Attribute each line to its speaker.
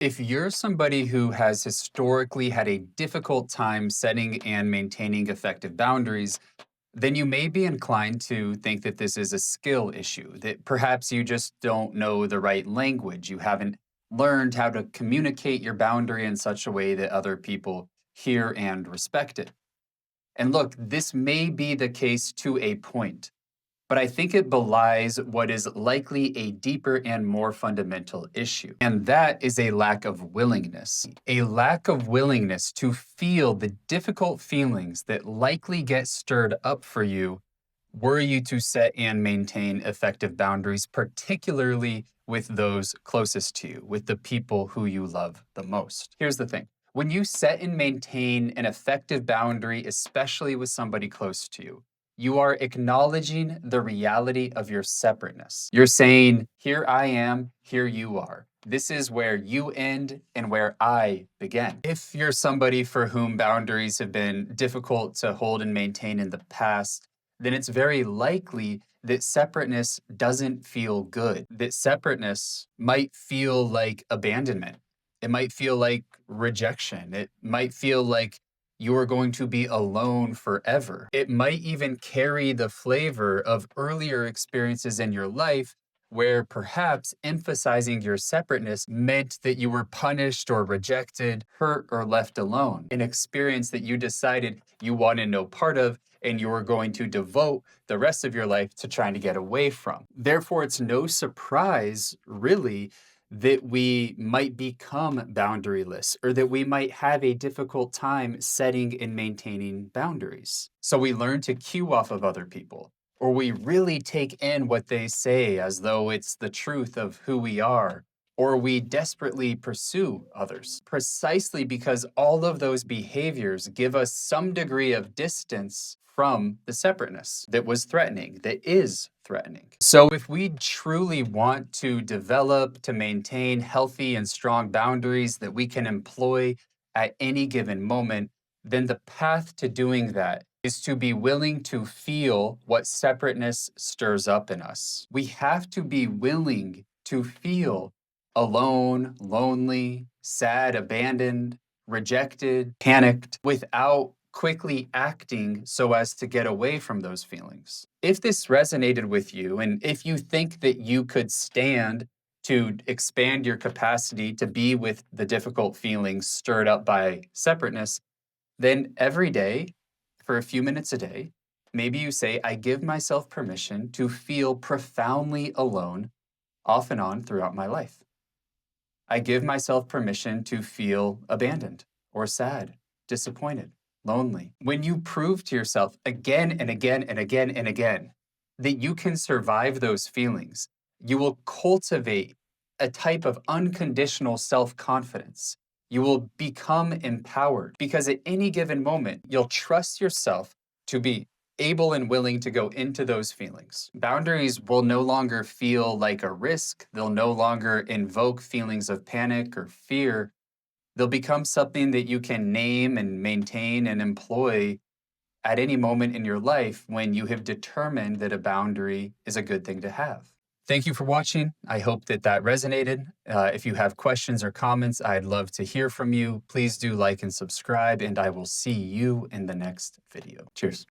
Speaker 1: If you're somebody who has historically had a difficult time setting and maintaining effective boundaries, then you may be inclined to think that this is a skill issue, that perhaps you just don't know the right language. You haven't learned how to communicate your boundary in such a way that other people hear and respect it. And look, this may be the case to a point. But I think it belies what is likely a deeper and more fundamental issue. And that is a lack of willingness. A lack of willingness to feel the difficult feelings that likely get stirred up for you were you to set and maintain effective boundaries, particularly with those closest to you, with the people who you love the most. Here's the thing. When you set and maintain an effective boundary, especially with somebody close to you, you are acknowledging the reality of your separateness. You're saying, here I am, here you are. This is where you end and where I begin. If you're somebody for whom boundaries have been difficult to hold and maintain in the past, then it's very likely that separateness doesn't feel good. That separateness might feel like abandonment. It might feel like rejection. It might feel like you are going to be alone forever. It might even carry the flavor of earlier experiences in your life where perhaps emphasizing your separateness meant that you were punished or rejected, hurt or left alone. An experience that you decided you wanted no part of and you were going to devote the rest of your life to trying to get away from. Therefore, it's no surprise, really, that we might become boundaryless or that we might have a difficult time setting and maintaining boundaries. So we learn to cue off of other people, or we really take in what they say as though it's the truth of who we are, or we desperately pursue others, precisely because all of those behaviors give us some degree of distance from the separateness that was threatening, that is threatening. So, if we truly want to develop, to maintain healthy and strong boundaries that we can employ at any given moment, then the path to doing that is to be willing to feel what separateness stirs up in us. We have to be willing to feel alone, lonely, sad, abandoned, rejected, panicked, without quickly acting so as to get away from those feelings. If this resonated with you, and if you think that you could stand to expand your capacity to be with the difficult feelings stirred up by separateness, then every day, for a few minutes a day, maybe you say, I give myself permission to feel profoundly alone off and on throughout my life. I give myself permission to feel abandoned or sad, disappointed, lonely. When you prove to yourself again and again and again and again that you can survive those feelings, you will cultivate a type of unconditional self confidence. You will become empowered because at any given moment, you'll trust yourself to be able and willing to go into those feelings. Boundaries will no longer feel like a risk. They'll no longer invoke feelings of panic or fear. They'll become something that you can name and maintain and employ at any moment in your life when you have determined that a boundary is a good thing to have. Thank you for watching. I hope that that resonated. If you have questions or comments, I'd love to hear from you. Please do like and subscribe, and I will see you in the next video. Cheers.